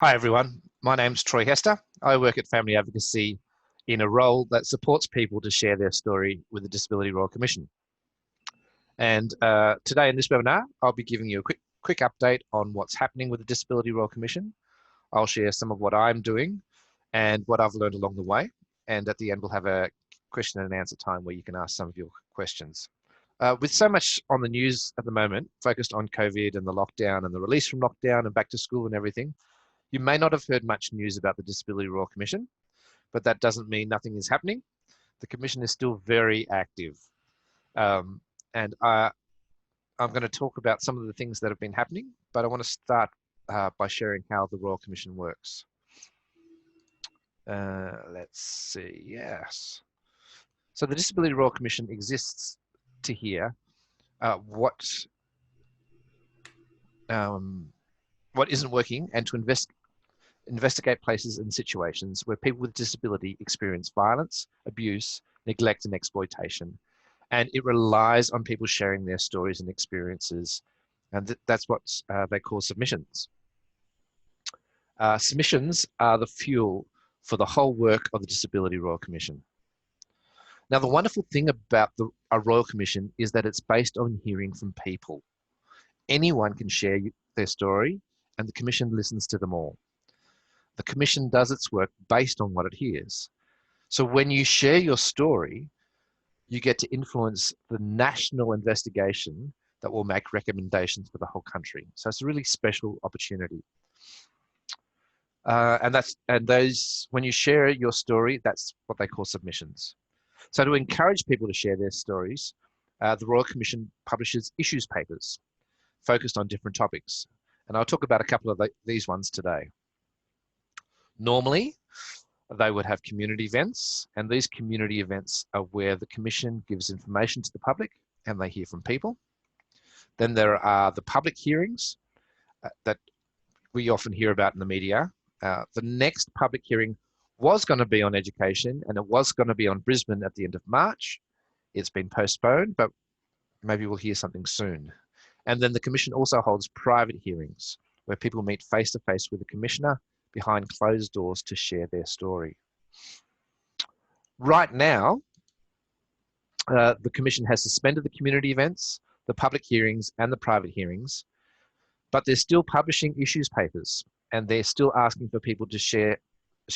Hi everyone, my name's Troy Hester. I work at Family Advocacy in a role that supports people to share their story with the Disability Royal Commission. And today in this webinar, I'll be giving you a quick update on what's happening with the Disability Royal Commission. I'll share some of what I'm doing and what I've learned along the way. And at the end, we'll have a question and answer time where you can ask some of your questions. With so much on the news at the moment, focused on COVID and the lockdown and the release from lockdown and back to school and everything, you may not have heard much news about the Disability Royal Commission, but that doesn't mean nothing is happening. The Commission is still very active. And I'm going to talk about some of the things that have been happening, but I want to start by sharing how the Royal Commission works. Let's see, yes. So the Disability Royal Commission exists to hear what isn't working and to investigate places and situations where people with disability experience violence, abuse, neglect, and exploitation. And it relies on people sharing their stories and experiences. And that's what they call submissions. Submissions are the fuel for the whole work of the Disability Royal Commission. Now, the wonderful thing about a Royal Commission is that it's based on hearing from people. Anyone can share their story, and the Commission listens to them all. The Commission does its work based on what it hears. So when you share your story, you get to influence the national investigation that will make recommendations for the whole country. So it's a really special opportunity. When you share your story, that's what they call submissions. So to encourage people to share their stories, the Royal Commission publishes issues papers focused on different topics. And I'll talk about a couple of these ones today. Normally, they would have community events, and these community events are where the Commission gives information to the public and they hear from people. Then there are the public hearings that we often hear about in the media. The next public hearing was going to be on education, and it was going to be on Brisbane at the end of March. It's been postponed, but maybe we'll hear something soon. And then the Commission also holds private hearings where people meet face-to-face with the Commissioner behind closed doors to share their story. Right now, the Commission has suspended the community events, the public hearings, and the private hearings, but they're still publishing issues papers, and they're still asking for people to share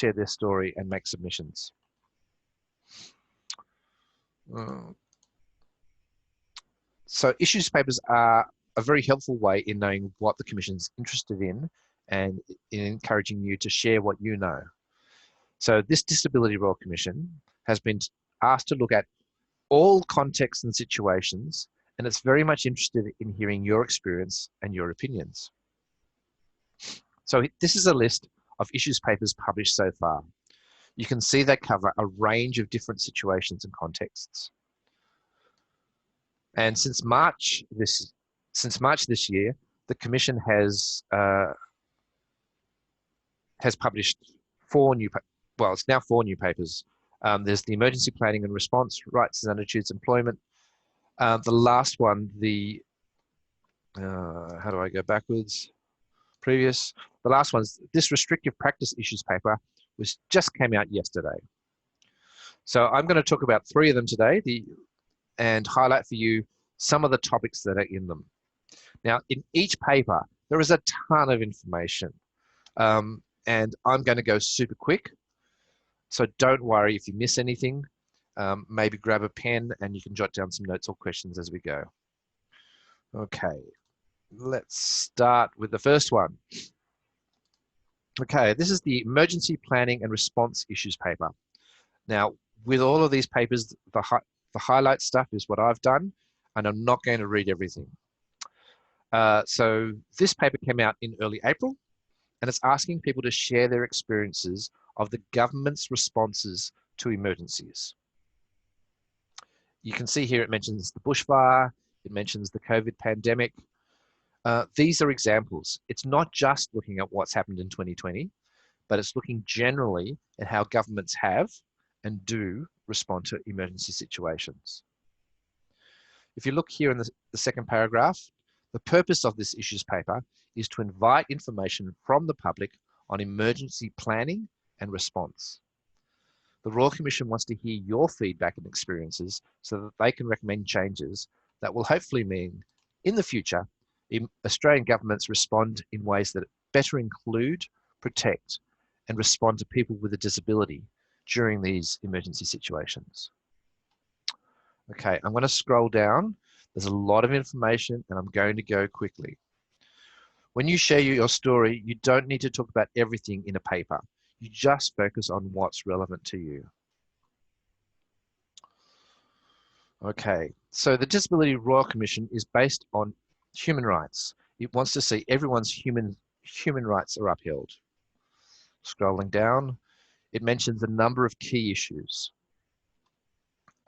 their story and make submissions. So issues papers are a very helpful way in knowing what the Commission's interested in and in encouraging you to share what you know. So this Disability Royal Commission has been asked to look at all contexts and situations, and it's very much interested in hearing your experience and your opinions. So this is a list of issues papers published so far. You can see they cover a range of different situations and contexts. And since March this year, the Commission has published four new papers. There's the Emergency Planning and Response, Rights and Attitudes, Employment. The last one, how do I go backwards? The last one's this Restrictive Practice Issues paper, which just came out yesterday. So I'm going to talk about three of them today and highlight for you some of the topics that are in them. Now, in each paper, there is a ton of information, and I'm going to go super quick. So don't worry if you miss anything. Maybe grab a pen and you can jot down some notes or questions as we go. Okay, let's start with the first one. Okay, this is the Emergency Planning and Response Issues paper. Now, with all of these papers, the highlight stuff is what I've done, and I'm not going to read everything. So this paper came out in early April, and it's asking people to share their experiences of the government's responses to emergencies. You can see here it mentions the bushfire, it mentions the COVID pandemic. These are examples. It's not just looking at what's happened in 2020, but it's looking generally at how governments have and do respond to emergency situations. If you look here in the second paragraph, the purpose of this issues paper is to invite information from the public on emergency planning and response. The Royal Commission wants to hear your feedback and experiences so that they can recommend changes that will hopefully mean, in the future, Australian governments respond in ways that better include, protect, and respond to people with a disability during these emergency situations. Okay, I'm going to scroll down. There's a lot of information and I'm going to go quickly. When you share your story, you don't need to talk about everything in a paper. You just focus on what's relevant to you. Okay, so the Disability Royal Commission is based on human rights. It wants to see everyone's human rights are upheld. Scrolling down, it mentions a number of key issues.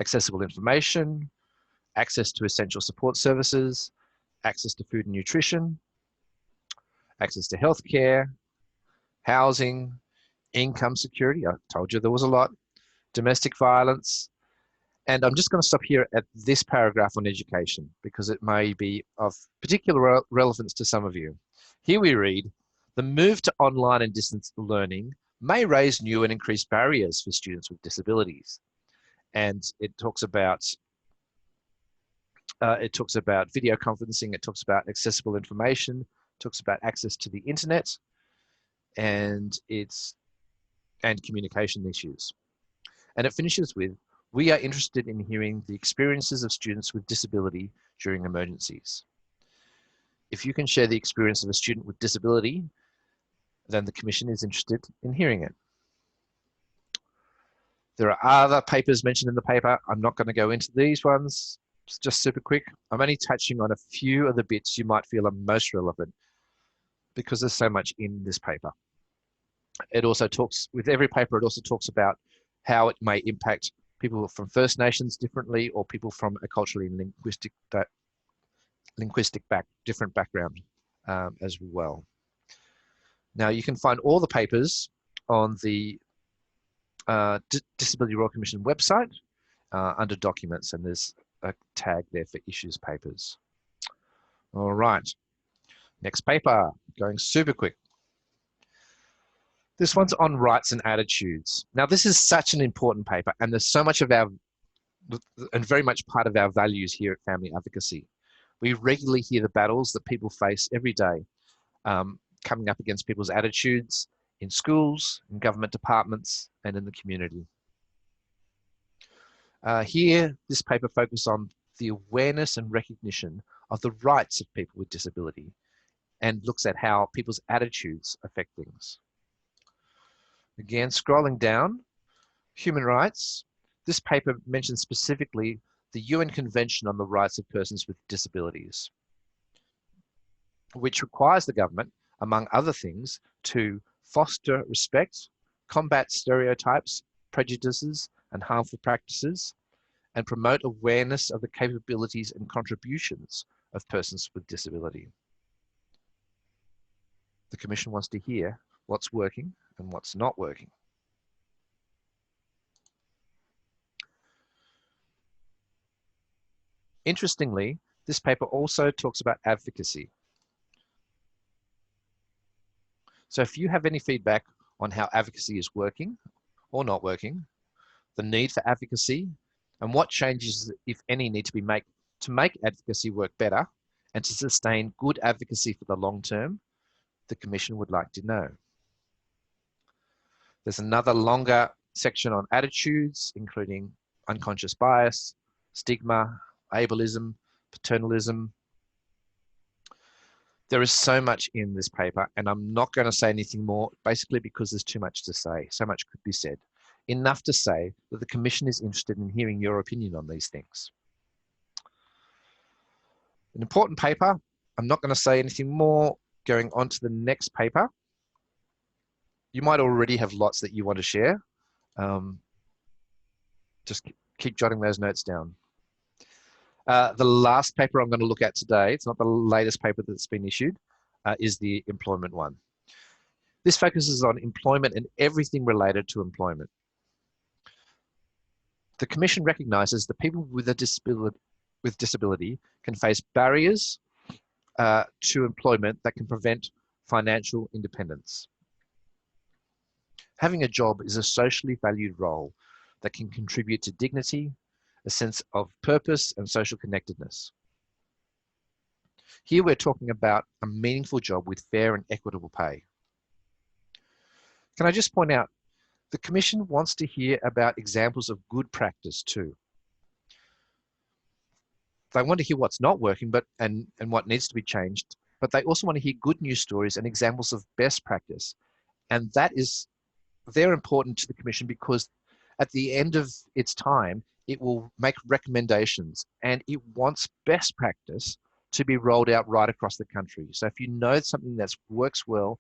Accessible information, access to essential support services, access to food and nutrition, access to healthcare, housing, income security, I told you there was a lot, domestic violence, and I'm just going to stop here at this paragraph on education because it may be of particular relevance to some of you. Here we read, the move to online and distance learning may raise new and increased barriers for students with disabilities. And it talks about video conferencing, it talks about accessible information, it talks about access to the internet, and communication issues. And it finishes with, we are interested in hearing the experiences of students with disability during emergencies. If you can share the experience of a student with disability, then the Commission is interested in hearing it. There are other papers mentioned in the paper. I'm not going to go into these ones. It's just super quick. I'm only touching on a few of the bits you might feel are most relevant because there's so much in this paper. It also talks, with every paper, it also talks about how it may impact people from First Nations differently or people from a culturally and different background as well. Now you can find all the papers on the Disability Royal Commission website under documents, and there's a tag there for issues papers. All right, next paper, going super quick. This one's on rights and attitudes. Now this is such an important paper and there's so much of and very much part of our values here at Family Advocacy. We regularly hear the battles that people face every day, coming up against people's attitudes in schools, in government departments, and in the community. Here, this paper focuses on the awareness and recognition of the rights of people with disability and looks at how people's attitudes affect things. Again, scrolling down, human rights. This paper mentions specifically the UN Convention on the Rights of Persons with Disabilities, which requires the government, among other things, to foster respect, combat stereotypes, prejudices, and harmful practices, and promote awareness of the capabilities and contributions of persons with disability. The Commission wants to hear what's working and what's not working. Interestingly, this paper also talks about advocacy. So if you have any feedback on how advocacy is working or not working, the need for advocacy, and what changes, if any, need to be made to make advocacy work better and to sustain good advocacy for the long term, the Commission would like to know. There's another longer section on attitudes, including unconscious bias, stigma, ableism, paternalism. There is so much in this paper, and I'm not going to say anything more, basically because there's too much to say. So much could be said. Enough to say that the Commission is interested in hearing your opinion on these things. An important paper. I'm not going to say anything more. Going on to the next paper. You might already have lots that you want to share. Just keep jotting those notes down. The last paper I'm going to look at today, it's not the latest paper that's been issued, is the employment one. This focuses on employment and everything related to employment. The Commission recognises that people with disability can face barriers to employment that can prevent financial independence. Having a job is a socially valued role that can contribute to dignity, a sense of purpose, and social connectedness. Here we're talking about a meaningful job with fair and equitable pay. Can I just point out, the Commission wants to hear about examples of good practice too. They want to hear what's not working and what needs to be changed, but they also want to hear good news stories and examples of best practice. And they're important to the Commission because at the end of its time, it will make recommendations and it wants best practice to be rolled out right across the country. So if you know something that works well,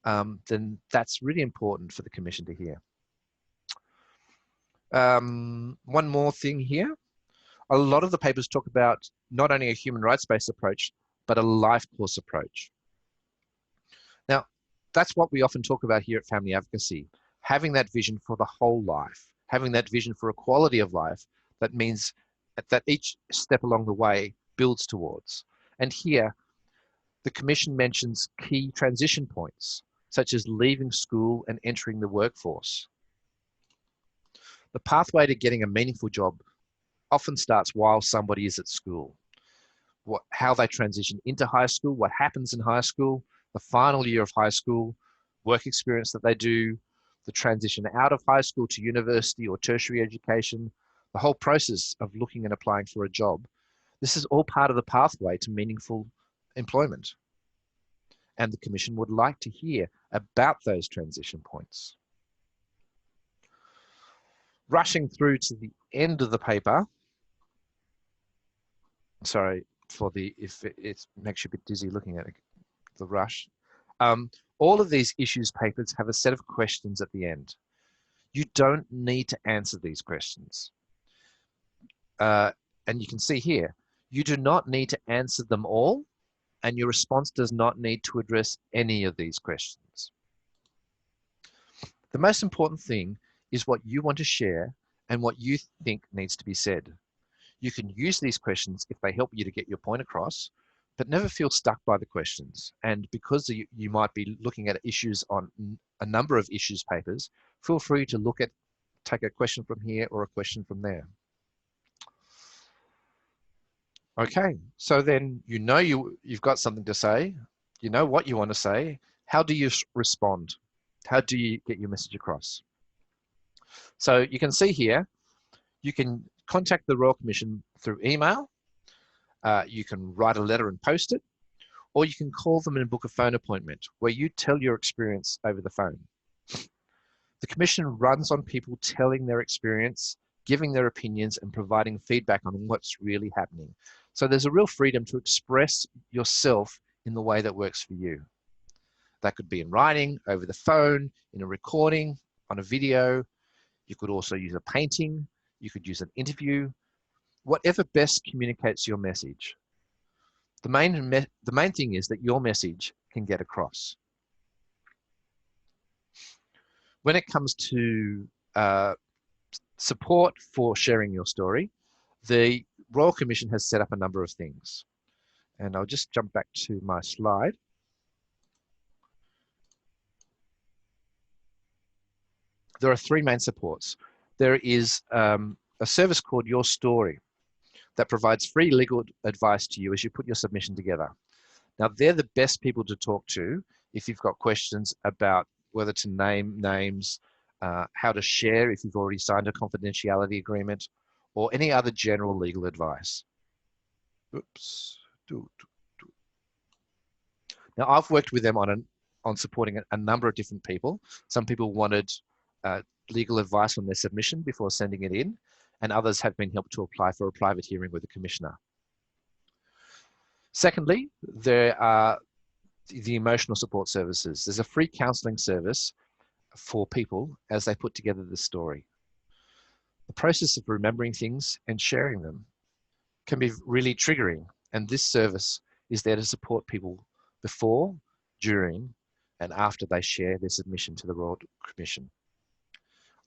then that's really important for the Commission to hear. One more thing here. A lot of the papers talk about not only a human rights-based approach, but a life course approach. Now, that's what we often talk about here at Family Advocacy, having that vision for the whole life, having that vision for a quality of life that means that each step along the way builds towards. And here, the Commission mentions key transition points, such as leaving school and entering the workforce. The pathway to getting a meaningful job often starts while somebody is at school. How they transition into high school, what happens in high school, the final year of high school, work experience that they do, the transition out of high school to university or tertiary education, the whole process of looking and applying for a job. This is all part of the pathway to meaningful employment. And the Commission would like to hear about those transition points. Rushing through to the end of the paper, sorry if it makes you a bit dizzy looking at the rush. All of these issues papers have a set of questions at the end. You don't need to answer these questions. And you can see here, you do not need to answer them all, and your response does not need to address any of these questions. The most important thing is what you want to share and what you think needs to be said. You can use these questions if they help you to get your point across, but never feel stuck by the questions. And because you might be looking at issues on a number of issues papers, feel free to take a question from here or a question from there. Okay, so then you know you've got something to say, you know what you want to say. How do you respond? How do you get your message across? So you can see here, you can contact the Royal Commission through email, you can write a letter and post it, or you can call them and book a phone appointment where you tell your experience over the phone. The Commission runs on people telling their experience, giving their opinions, and providing feedback on what's really happening. So there's a real freedom to express yourself in the way that works for you. That could be in writing, over the phone, in a recording, on a video. You could also use a painting. You could use an interview. Whatever best communicates your message. The main thing is that your message can get across. When it comes to support for sharing your story, the Royal Commission has set up a number of things. And I'll just jump back to my slide. There are three main supports. There is a service called Your Story that provides free legal advice to you as you put your submission together. Now, they're the best people to talk to if you've got questions about whether to name names, how to share if you've already signed a confidentiality agreement, or any other general legal advice. Oops. Now, I've worked with them on supporting a number of different people. Some people wanted legal advice on their submission before sending it in, and others have been helped to apply for a private hearing with a commissioner. Secondly, there are the emotional support services. There's a free counselling service for people as they put together the story. The process of remembering things and sharing them can be really triggering, and this service is there to support people before, during, and after they share their submission to the Royal Commission.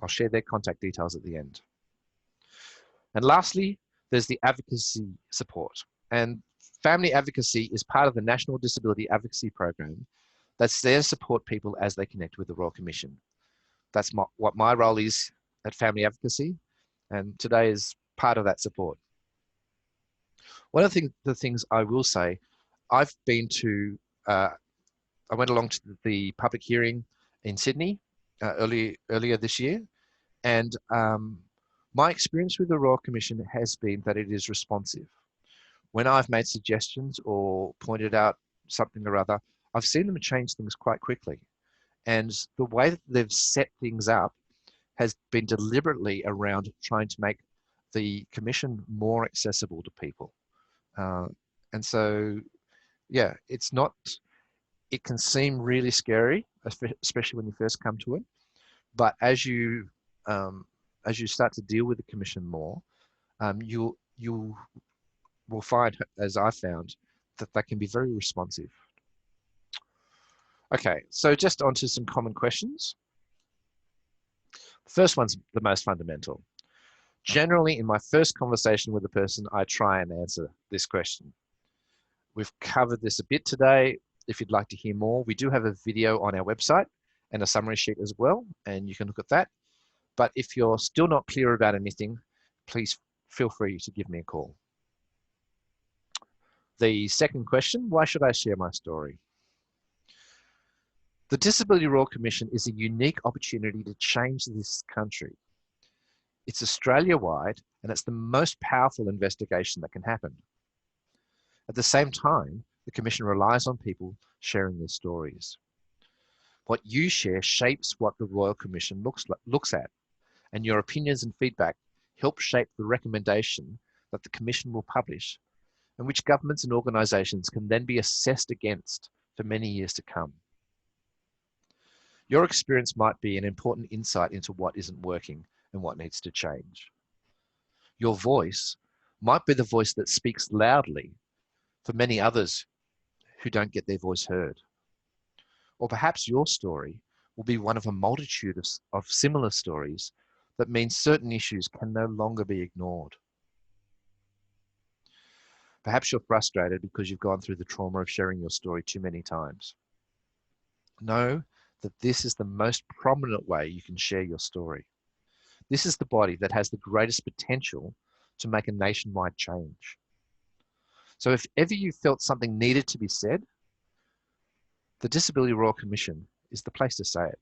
I'll share their contact details at the end. And lastly, there's the advocacy support. And family advocacy is part of the National Disability Advocacy Program that's there to support people as they connect with the Royal Commission. That's what my role is at Family Advocacy, and today is part of that support. One of the things I will say, I've been to, I went along to the public hearing in Sydney earlier this year, and my experience with the Royal Commission has been that it is responsive. When I've made suggestions or pointed out something or other, I've seen them change things quite quickly. And the way that they've set things up has been deliberately around trying to make the Commission more accessible to people. And so, yeah, it's not, it can seem really scary, especially when you first come to it. But as you start to deal with the Commission more, you will find, as I found, that they can be very responsive. Okay, so just onto some common questions. The first one's the most fundamental. Generally, in my first conversation with a person, I try and answer this question. We've covered this a bit today. If you'd like to hear more, we do have a video on our website and a summary sheet as well, and you can look at that. But if you're still not clear about anything, please feel free to give me a call. The second question, why should I share my story? The Disability Royal Commission is a unique opportunity to change this country. It's Australia-wide, and it's the most powerful investigation that can happen. At the same time, the Commission relies on people sharing their stories. What you share shapes what the Royal Commission looks at, and your opinions and feedback help shape the recommendation that the Commission will publish, and which governments and organisations can then be assessed against for many years to come. Your experience might be an important insight into what isn't working and what needs to change. Your voice might be the voice that speaks loudly for many others who don't get their voice heard. Or perhaps your story will be one of a multitude of similar stories that means certain issues can no longer be ignored. Perhaps you're frustrated because you've gone through the trauma of sharing your story too many times. Know that this is the most prominent way you can share your story. This is the body that has the greatest potential to make a nationwide change. So if ever you felt something needed to be said, the Disability Royal Commission is the place to say it.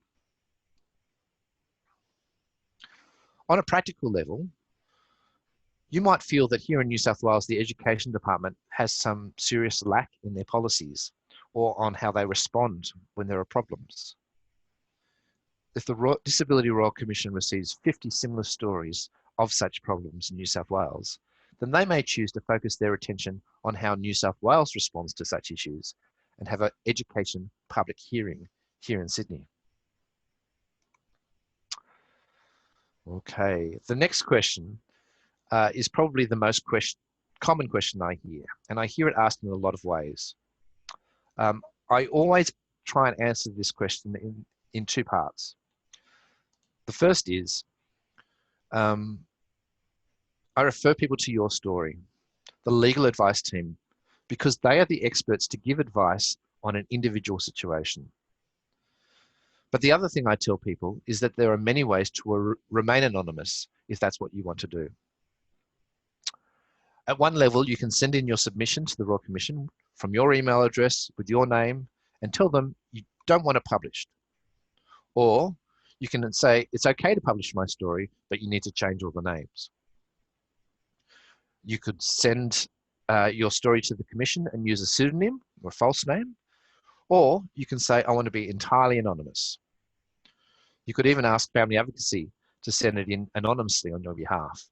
On a practical level, you might feel that here in New South Wales, the Education Department has some serious lack in their policies or on how they respond when there are problems. If the Disability Royal Commission receives 50 similar stories of such problems in New South Wales, then they may choose to focus their attention on how New South Wales responds to such issues and have an education public hearing here in Sydney. Okay, the next question is probably the most common question I hear, and I hear it asked in a lot of ways. I always try and answer this question in two parts. The first is, I refer people to your story, the legal advice team, because they are the experts to give advice on an individual situation. But the other thing I tell people is that there are many ways to remain anonymous if that's what you want to do. At one level, you can send in your submission to the Royal Commission from your email address with your name and tell them you don't want it published. Or you can say, it's okay to publish my story, but you need to change all the names. You could send your story to the Commission and use a pseudonym or a false name, or you can say, I want to be entirely anonymous. You could even ask Family Advocacy to send it in anonymously on your behalf.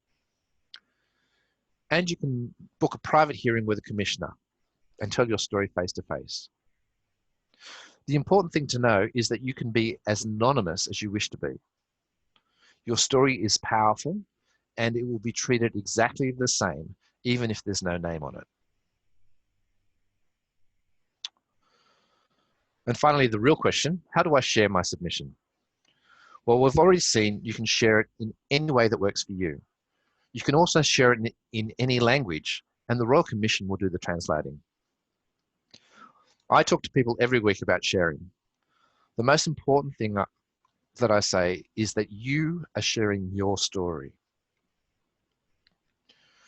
And you can book a private hearing with a Commissioner and tell your story face to face. The important thing to know is that you can be as anonymous as you wish to be. Your story is powerful and it will be treated exactly the same, even if there's no name on it. And finally, the real question, how do I share my submission? Well, we've already seen you can share it in any way that works for you. You can also share it in any language, and the Royal Commission will do the translating. I talk to people every week about sharing. The most important thing that I say is that you are sharing your story.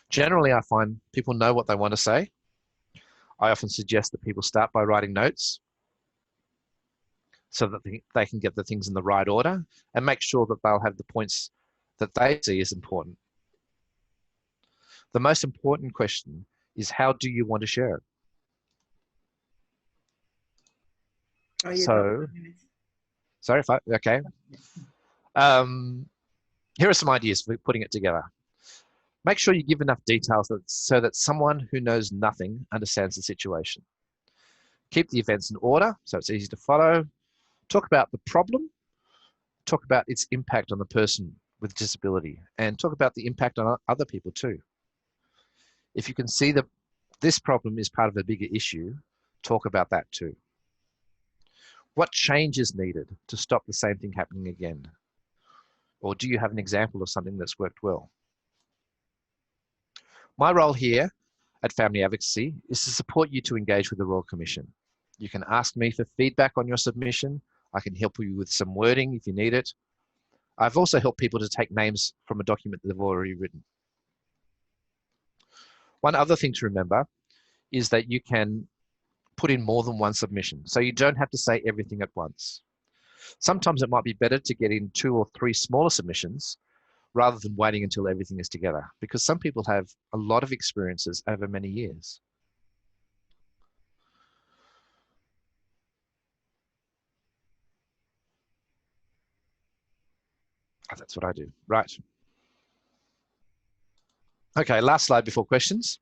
Generally, I find people know what they want to say. I often suggest that people start by writing notes so that they can get the things in the right order and make sure that they'll have the points that they see as important. The most important question is, how do you want to share it? Oh, So, sorry if okay. Here are some ideas for putting it together. Make sure you give enough details so that someone who knows nothing understands the situation. Keep the events in order so it's easy to follow. Talk about the problem. Talk about its impact on the person with disability, and talk about the impact on other people too. If you can see that this problem is part of a bigger issue, talk about that too. What change is needed to stop the same thing happening again? Or do you have an example of something that's worked well? My role here at Family Advocacy is to support you to engage with the Royal Commission. You can ask me for feedback on your submission. I can help you with some wording if you need it. I've also helped people to take names from a document that they've already written. One other thing to remember is that you can put in more than one submission, so you don't have to say everything at once. Sometimes it might be better to get in 2 or 3 smaller submissions rather than waiting until everything is together, because some people have a lot of experiences over many years. Oh, that's what I do. Right. Okay, last slide before questions.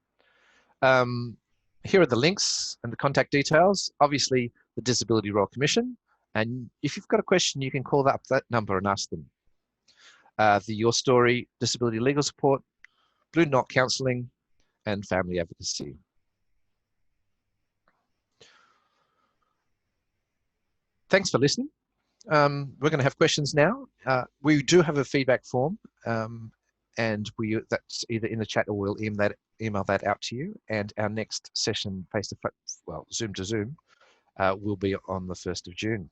Here are the links and the contact details. Obviously, the Disability Royal Commission. And if you've got a question, you can call that number and ask them. The Your Story Disability Legal Support, Blue Knot Counselling, and Family Advocacy. Thanks for listening. We're going to have questions now. We do have a feedback form, and that's either in the chat or we'll email that out to you. And our next session, face-to-face, well, Zoom to Zoom, will be on the 1st of June.